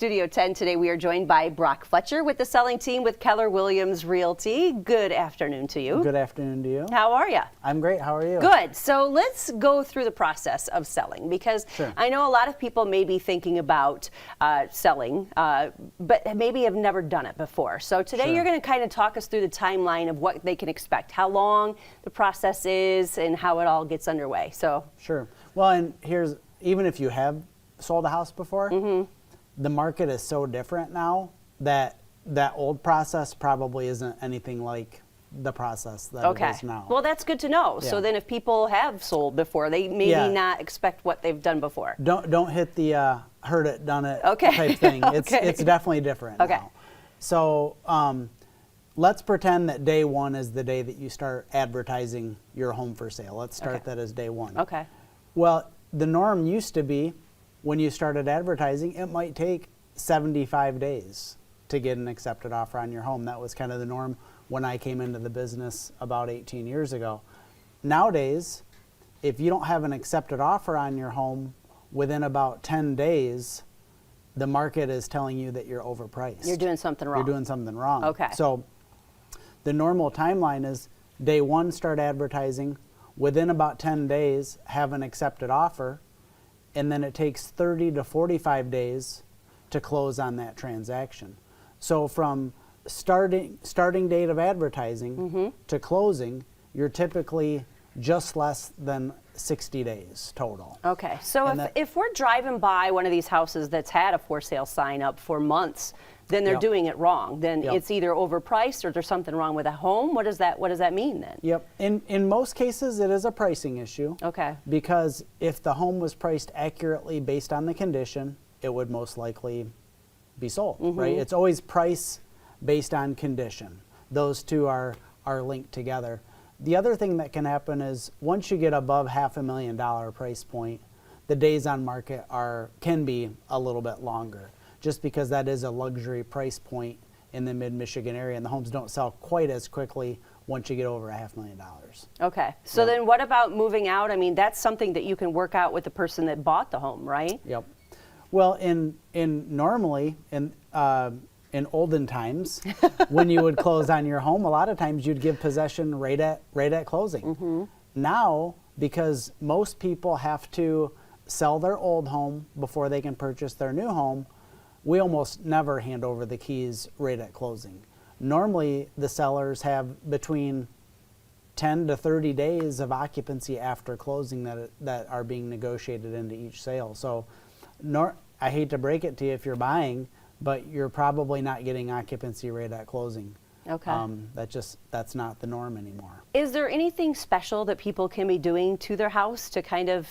Studio 10 today, we are joined by Brock Fletcher with the selling team with Keller Williams Realty. Good afternoon to you. Good afternoon to you. How are you? I'm great. How are you? Good. So let's go through the process of selling, because Sure. I know a lot of people may be thinking about selling, but maybe have never done it before. So today Sure. you're going to kind of talk us through the timeline of what they can expect, how long the process is, and how it all gets underway. So Sure. Well, and here's, even if you have sold a house before, the market is so different now that that old process probably isn't anything like the process that it is now. Well, that's good to know. So Yeah. then if people have sold before, they maybe Yeah. not expect what they've done before. Don't hit the heard it, done it Okay. type thing. Okay. It's definitely different Okay. now. So let's pretend that day one is the day that you start advertising your home for sale. Let's start Okay. that as day one. Okay. Well, the norm used to be, when you started advertising, it might take 75 days to get an accepted offer on your home. That was kind of the norm when I came into the business about 18 years ago. Nowadays, if you don't have an accepted offer on your home within about 10 days, the market is telling you that you're overpriced. You're doing something wrong. You're doing something wrong. Okay. So the normal timeline is day one, start advertising. Within about 10 days, have an accepted offer. And then it takes 30 to 45 days to close on that transaction. So from starting date of advertising to closing, you're typically just less than 60 days total. Okay. So And if we're driving by one of these houses that's had a for sale sign up for months, then they're Yep. doing it wrong. Then Yep. it's either overpriced or there's something wrong with the home. What does that mean then? Yep. In most cases, it is a pricing issue. Okay. Because if the home was priced accurately based on the condition, it would most likely be sold, right? It's always price based on condition. Those two are linked together. The other thing that can happen is once you get above $500,000 price point, the days on market can be a little bit longer, just because that is a luxury price point in the mid-Michigan area, and the homes don't sell quite as quickly once you get over $500,000. Okay. So then what about moving out? I mean, that's something that you can work out with the person that bought the home, right? Yep. Well, normally in olden times, when you would close on your home, a lot of times you'd give possession right at closing. Now, because most people have to sell their old home before they can purchase their new home, we almost never hand over the keys right at closing. Normally, the sellers have between 10 to 30 days of occupancy after closing that are being negotiated into each sale. So I hate to break it to you if you're buying, but you're probably not getting occupancy right at closing. Okay. That's not the norm anymore. Is there anything special that people can be doing to their house to kind of,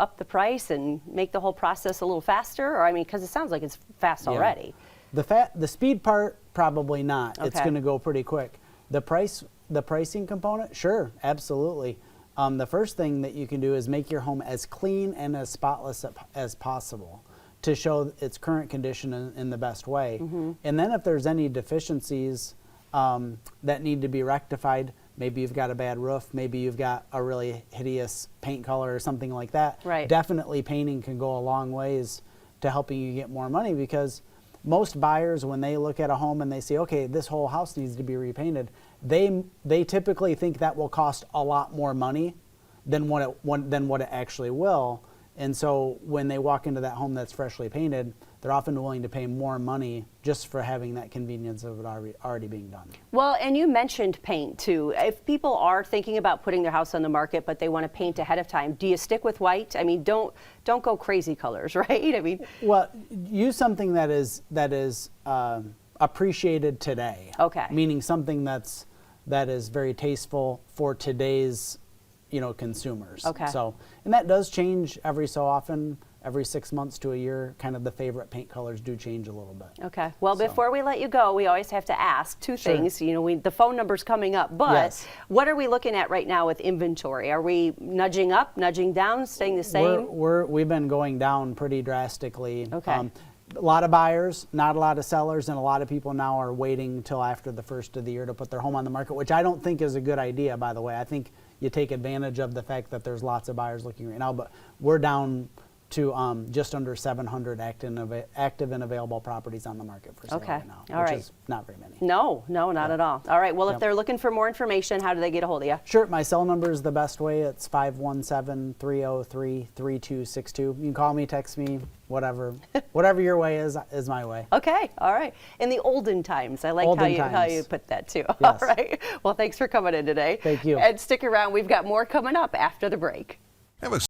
up the price and make the whole process a little faster? Or I mean, because it sounds like it's fast Yeah. already. The speed part, probably not. It's Okay. going to go pretty quick. The pricing component, sure, absolutely. The first thing that you can do is make your home as clean and as spotless as possible to show its current condition in the best way. And then if there's any deficiencies that need to be rectified, maybe you've got a bad roof, maybe you've got a really hideous paint color or something like that. Right. Definitely painting can go a long ways to helping you get more money, because most buyers, when they look at a home and they say, okay, this whole house needs to be repainted, they typically think that will cost a lot more money than what it actually will. And so when they walk into that home that's freshly painted, they're often willing to pay more money just for having that convenience of it already being done. Well, and you mentioned paint too. If people are thinking about putting their house on the market, but they want to paint ahead of time, do you stick with white? I mean, don't go crazy colors, right? I mean, well, use something that is appreciated today. Okay. Meaning something that is very tasteful for today's consumers. Okay. So, and that does change every so often. Every 6 months to a year, kind of the favorite paint colors do change a little bit. Okay. Well, So. before we let you go, we always have to ask two Sure. things. The phone number's coming up, but Yes. what are we looking at right now with inventory? Are we nudging up, nudging down, staying the same? We've been going down pretty drastically. Okay. A lot of buyers, not a lot of sellers, and a lot of people now are waiting until after the first of the year to put their home on the market, which I don't think is a good idea, by the way. I think you take advantage of the fact that there's lots of buyers looking right now, but we're down to just under 700 active and available properties on the market for sale Okay. right now, All which right. is not very many. No, not at all. All right. Well, if Yep. they're looking for more information, how do they get a hold of you? Sure, my cell number is the best way. It's 517-303-3262. You can call me, text me, whatever. Whatever your way is my way. Okay. All right. In the olden times, I like how Olden you times. put that too. Yes. All right. Well, thanks for coming in today. Thank you. And stick around. We've got more coming up after the break. Have a